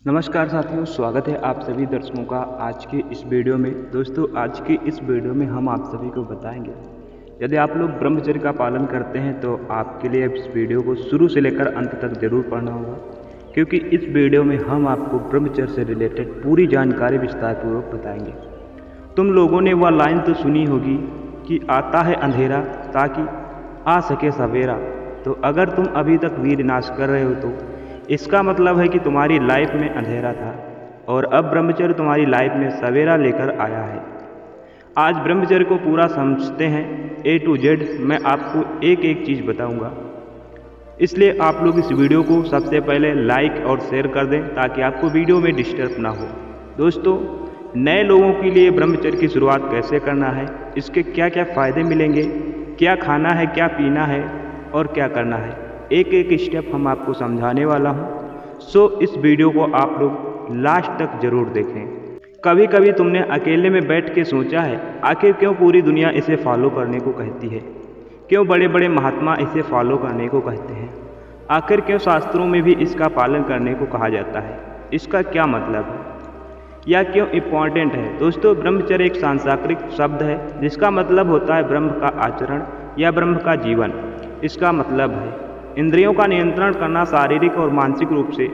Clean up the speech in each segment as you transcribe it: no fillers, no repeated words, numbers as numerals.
नमस्कार साथियों, स्वागत है आप सभी दर्शकों का आज के इस वीडियो में। दोस्तों, आज के इस वीडियो में हम आप सभी को बताएंगे, यदि आप लोग ब्रह्मचर्य का पालन करते हैं तो आपके लिए इस वीडियो को शुरू से लेकर अंत तक जरूर पढ़ना होगा, क्योंकि इस वीडियो में हम आपको ब्रह्मचर्य से रिलेटेड पूरी जानकारी विस्तारपूर्वक बताएंगे। तुम लोगों ने वह लाइन तो सुनी होगी कि आता है अंधेरा ताकि आ सके सवेरा। तो अगर तुम अभी तक वीर नाश कर रहे हो तो इसका मतलब है कि तुम्हारी लाइफ में अंधेरा था और अब ब्रह्मचर्य तुम्हारी लाइफ में सवेरा लेकर आया है। आज ब्रह्मचर्य को पूरा समझते हैं, A to Z मैं आपको एक एक चीज़ बताऊंगा। इसलिए आप लोग इस वीडियो को सबसे पहले लाइक और शेयर कर दें ताकि आपको वीडियो में डिस्टर्ब ना हो। दोस्तों, नए लोगों के लिए ब्रह्मचर्य की शुरुआत कैसे करना है, इसके क्या क्या फ़ायदे मिलेंगे, क्या खाना है, क्या पीना है और क्या करना है, एक एक स्टेप हम आपको समझाने वाला हूँ। सो इस वीडियो को आप लोग लास्ट तक जरूर देखें। कभी कभी तुमने अकेले में बैठ के सोचा है आखिर क्यों पूरी दुनिया इसे फॉलो करने को कहती है, क्यों बड़े बड़े महात्मा इसे फॉलो करने को कहते हैं, आखिर क्यों शास्त्रों में भी इसका पालन करने को कहा जाता है, इसका क्या मतलब है या क्यों इम्पॉर्टेंट है। दोस्तों, ब्रह्मचर्य एक सांस्कृतिक शब्द है जिसका मतलब होता है ब्रह्म का आचरण या ब्रह्म का जीवन। इसका मतलब है इंद्रियों का नियंत्रण करना, शारीरिक और मानसिक रूप से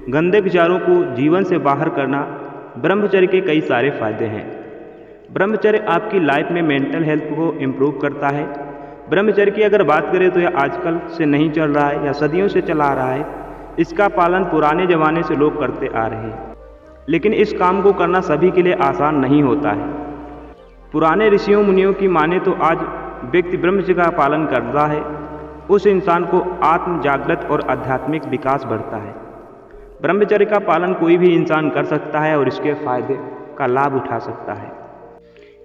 गंदे विचारों को जीवन से बाहर करना। ब्रह्मचर्य के कई सारे फायदे हैं। ब्रह्मचर्य आपकी लाइफ में मेंटल हेल्थ को इम्प्रूव करता है। ब्रह्मचर्य की अगर बात करें तो यह आजकल से नहीं चल रहा है या सदियों से चला आ रहा है। इसका पालन पुराने ज़माने से लोग करते आ रहे हैं, लेकिन इस काम को करना सभी के लिए आसान नहीं होता है। पुराने ऋषियों मुनियों की माने तो आज व्यक्ति ब्रह्मचर्य का पालन करता है, उस इंसान को आत्म जागृत और आध्यात्मिक विकास बढ़ता है। ब्रह्मचर्य का पालन कोई भी इंसान कर सकता है और इसके फायदे का लाभ उठा सकता है।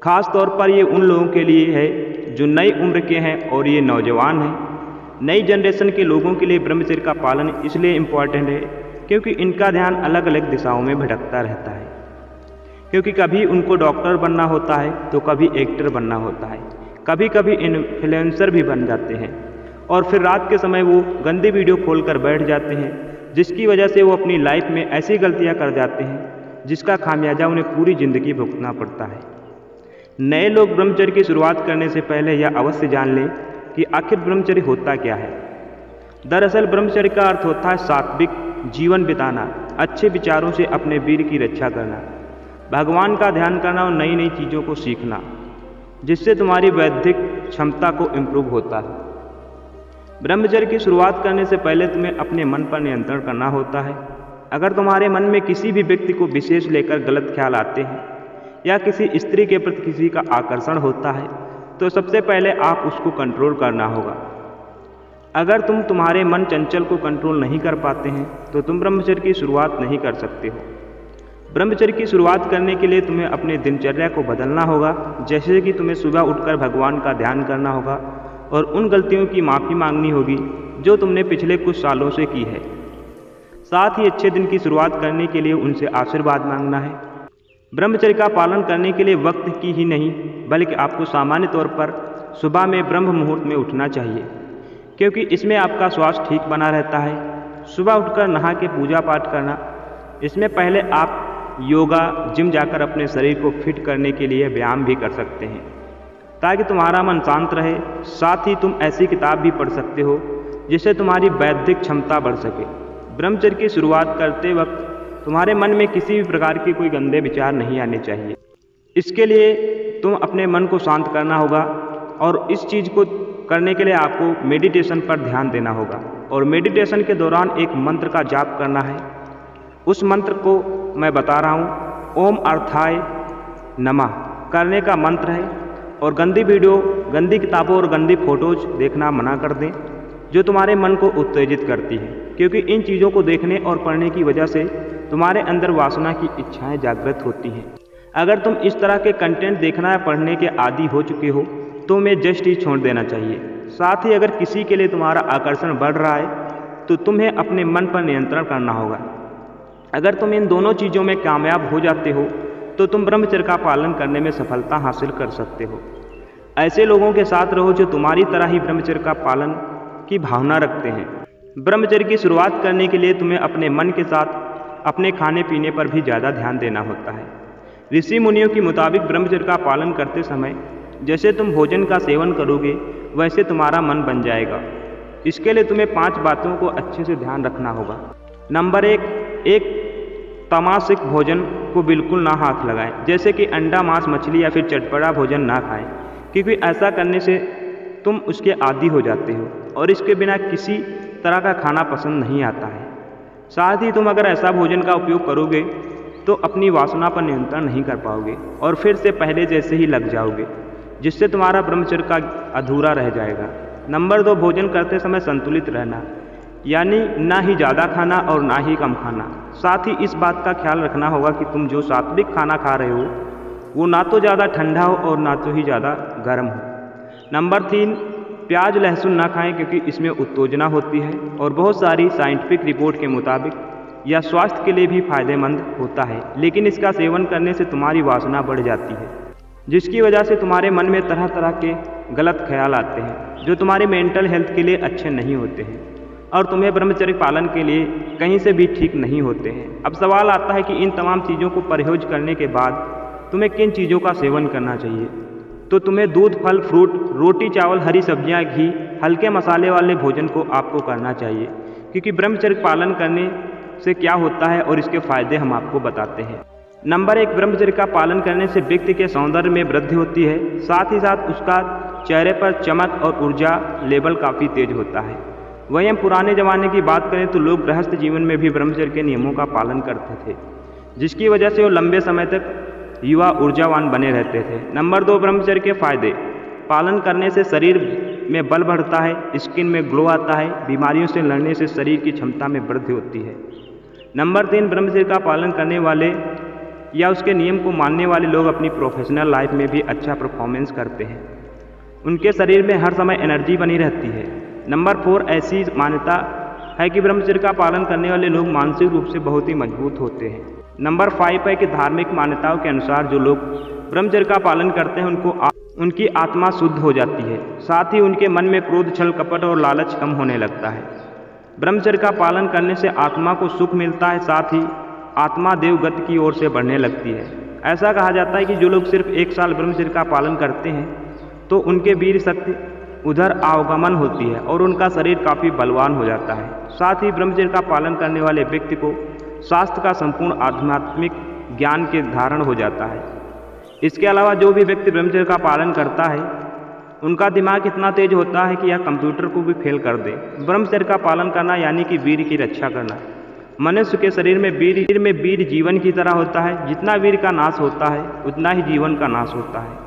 खास तौर पर ये उन लोगों के लिए है जो नई उम्र के हैं और ये नौजवान हैं। नई जनरेशन के लोगों के लिए ब्रह्मचर्य का पालन इसलिए इम्पॉर्टेंट है क्योंकि इनका ध्यान अलग अलग दिशाओं में भटकता रहता है। क्योंकि कभी उनको डॉक्टर बनना होता है तो कभी एक्टर बनना होता है, कभी कभी इन्फ्लुएंसर भी बन जाते हैं और फिर रात के समय वो गंदी वीडियो खोलकर बैठ जाते हैं, जिसकी वजह से वो अपनी लाइफ में ऐसी गलतियां कर जाते हैं जिसका खामियाजा उन्हें पूरी ज़िंदगी भुगतना पड़ता है। नए लोग ब्रह्मचर्य की शुरुआत करने से पहले यह अवश्य जान लें कि आखिर ब्रह्मचर्य होता क्या है। दरअसल ब्रह्मचर्य का अर्थ होता है सात्विक जीवन बिताना, अच्छे विचारों से अपने वीर की रक्षा करना, भगवान का ध्यान करना और नई नई चीज़ों को सीखना, जिससे तुम्हारी बौद्धिक क्षमता को इम्प्रूव होता है। ब्रह्मचर्य की शुरुआत करने से पहले तुम्हें अपने मन पर नियंत्रण करना होता है। अगर तुम्हारे मन में किसी भी व्यक्ति को विशेष लेकर गलत ख्याल आते हैं या किसी स्त्री के प्रति किसी का आकर्षण होता है तो सबसे पहले आप उसको कंट्रोल करना होगा। अगर तुम तुम्हारे मन चंचल को कंट्रोल नहीं कर पाते हैं तो तुम ब्रह्मचर्य की शुरुआत नहीं कर सकते हो। ब्रह्मचर्य की शुरुआत करने के लिए तुम्हें अपने दिनचर्या को बदलना होगा, जैसे कि तुम्हें सुबह उठकर भगवान का ध्यान करना होगा और उन गलतियों की माफ़ी मांगनी होगी जो तुमने पिछले कुछ सालों से की है। साथ ही अच्छे दिन की शुरुआत करने के लिए उनसे आशीर्वाद मांगना है। ब्रह्मचर्य का पालन करने के लिए वक्त की ही नहीं बल्कि आपको सामान्य तौर पर सुबह में ब्रह्म मुहूर्त में उठना चाहिए, क्योंकि इसमें आपका स्वास्थ्य ठीक बना रहता है। सुबह उठकर नहा के पूजा पाठ करना, इसमें पहले आप योगा, जिम जाकर अपने शरीर को फिट करने के लिए व्यायाम भी कर सकते हैं ताकि तुम्हारा मन शांत रहे। साथ ही तुम ऐसी किताब भी पढ़ सकते हो जिससे तुम्हारी बौद्धिक क्षमता बढ़ सके। ब्रह्मचर्य की शुरुआत करते वक्त तुम्हारे मन में किसी भी प्रकार के कोई गंदे विचार नहीं आने चाहिए। इसके लिए तुम अपने मन को शांत करना होगा और इस चीज़ को करने के लिए आपको मेडिटेशन पर ध्यान देना होगा और मेडिटेशन के दौरान एक मंत्र का जाप करना है। उस मंत्र को मैं बता रहा हूँ, ओम अर्थाय नमः करने का मंत्र है। और गंदी वीडियो, गंदी किताबों और गंदी फोटोज देखना मना कर दें जो तुम्हारे मन को उत्तेजित करती है, क्योंकि इन चीज़ों को देखने और पढ़ने की वजह से तुम्हारे अंदर वासना की इच्छाएं जागृत होती हैं। अगर तुम इस तरह के कंटेंट देखना या पढ़ने के आदी हो चुके हो तो तुम्हें जस्ट ही छोड़ देना चाहिए। साथ ही अगर किसी के लिए तुम्हारा आकर्षण बढ़ रहा है तो तुम्हें अपने मन पर नियंत्रण करना होगा। अगर तुम इन दोनों चीज़ों में कामयाब हो जाते हो तो तुम ब्रह्मचर्य का पालन करने में सफलता हासिल कर सकते हो। ऐसे लोगों के साथ रहो जो तुम्हारी तरह ही ब्रह्मचर्य का पालन की भावना रखते हैं। ब्रह्मचर्य की शुरुआत करने के लिए तुम्हें अपने मन के साथ अपने खाने पीने पर भी ज़्यादा ध्यान देना होता है। ऋषि मुनियों के मुताबिक ब्रह्मचर्य का पालन करते समय जैसे तुम भोजन का सेवन करोगे वैसे तुम्हारा मन बन जाएगा। इसके लिए तुम्हें 5 बातों को अच्छे से ध्यान रखना होगा। नंबर 1, तामसिक भोजन को बिल्कुल ना हाथ लगाएं, जैसे कि अंडा, मांस, मछली या फिर चटपटा भोजन ना खाएं, क्योंकि ऐसा करने से तुम उसके आदी हो जाते हो और इसके बिना किसी तरह का खाना पसंद नहीं आता है। साथ ही तुम अगर ऐसा भोजन का उपयोग करोगे तो अपनी वासना पर नियंत्रण नहीं कर पाओगे और फिर से पहले जैसे ही लग जाओगे, जिससे तुम्हारा ब्रह्मचर्य का अधूरा रह जाएगा। नंबर 2, भोजन करते समय संतुलित रहना, यानी ना ही ज़्यादा खाना और ना ही कम खाना। साथ ही इस बात का ख्याल रखना होगा कि तुम जो सात्विक खाना खा रहे हो वो ना तो ज़्यादा ठंडा हो और ना तो ही ज़्यादा गर्म हो। नंबर 3, प्याज लहसुन ना खाएं, क्योंकि इसमें उत्तेजना होती है और बहुत सारी साइंटिफिक रिपोर्ट के मुताबिक यह स्वास्थ्य के लिए भी फायदेमंद होता है, लेकिन इसका सेवन करने से तुम्हारी वासना बढ़ जाती है, जिसकी वजह से तुम्हारे मन में तरह तरह के गलत ख्याल आते हैं जो तुम्हारे मेंटल हेल्थ के लिए अच्छे नहीं होते हैं और तुम्हें ब्रह्मचर्य पालन के लिए कहीं से भी ठीक नहीं होते हैं। अब सवाल आता है कि इन तमाम चीज़ों को परहेज करने के बाद तुम्हें किन चीज़ों का सेवन करना चाहिए। तो तुम्हें दूध, फल, फ्रूट, रोटी, चावल, हरी सब्जियां, घी, हल्के मसाले वाले भोजन को आपको करना चाहिए, क्योंकि ब्रह्मचर्य पालन करने से क्या होता है और इसके फायदे हम आपको बताते हैं। नंबर 1, ब्रह्मचर्य का पालन करने से व्यक्ति के सौंदर्य में वृद्धि होती है, साथ ही साथ उसका चेहरे पर चमक और ऊर्जा लेवल काफ़ी तेज होता है। वहीं हम पुराने ज़माने की बात करें तो लोग गृहस्थ जीवन में भी ब्रह्मचर्य के नियमों का पालन करते थे, जिसकी वजह से वो लंबे समय तक युवा ऊर्जावान बने रहते थे। नंबर 2, ब्रह्मचर्य के फायदे। पालन करने से शरीर में बल बढ़ता है, स्किन में ग्लो आता है, बीमारियों से लड़ने से शरीर की क्षमता में वृद्धि होती है। नंबर 3, ब्रह्मचर्य का पालन करने वाले या उसके नियम को मानने वाले लोग अपनी प्रोफेशनल लाइफ में भी अच्छा परफॉर्मेंस करते हैं, उनके शरीर में हर समय एनर्जी बनी रहती है। नंबर 4, ऐसी मान्यता है कि ब्रह्मचर्य का पालन करने वाले लोग मानसिक रूप से बहुत ही मजबूत होते हैं। नंबर 5 है कि धार्मिक मान्यताओं के अनुसार जो लोग ब्रह्मचर्य का पालन करते हैं उनकी आत्मा शुद्ध हो जाती है, साथ ही उनके मन में क्रोध, छल, कपट और लालच कम होने लगता है। ब्रह्मचर्य का पालन करने से आत्मा को सुख मिलता है, साथ ही आत्मा देवगति की ओर से बढ़ने लगती है। ऐसा कहा जाता है कि जो लोग सिर्फ 1 साल ब्रह्मचर्य का पालन करते हैं तो उनके वीर शक्ति उधर आवागमन होती है और उनका शरीर काफ़ी बलवान हो जाता है। साथ ही ब्रह्मचर्य का पालन करने वाले व्यक्ति को शास्त्र का संपूर्ण आध्यात्मिक ज्ञान के धारण हो जाता है। इसके अलावा जो भी व्यक्ति ब्रह्मचर्य का पालन करता है उनका दिमाग इतना तेज होता है कि यह कंप्यूटर को भी फेल कर दे। ब्रह्मचर्य का पालन करना यानी कि वीर की रक्षा करना। मनुष्य के शरीर में वीर जीवन की तरह होता है। जितना वीर का नाश होता है उतना ही जीवन का नाश होता है।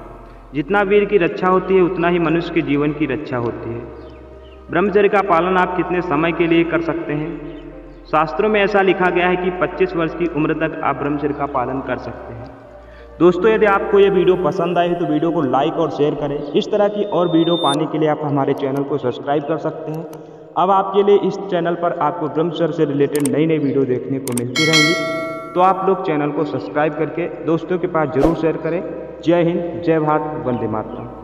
जितना वीर की रक्षा होती है उतना ही मनुष्य के जीवन की रक्षा होती है। ब्रह्मचर्य का पालन आप कितने समय के लिए कर सकते हैं? शास्त्रों में ऐसा लिखा गया है कि 25 वर्ष की उम्र तक आप ब्रह्मचर्य का पालन कर सकते हैं। दोस्तों, यदि आपको ये वीडियो पसंद आए तो वीडियो को लाइक और शेयर करें। इस तरह की और वीडियो पाने के लिए आप हमारे चैनल को सब्सक्राइब कर सकते हैं। अब आपके लिए इस चैनल पर आपको ब्रह्मचर्य से रिलेटेड नई नई वीडियो देखने को मिलती रहेंगी, तो आप लोग चैनल को सब्सक्राइब करके दोस्तों के पास जरूर शेयर करें। जय हिंद, जय भारत, वंदे मातरम।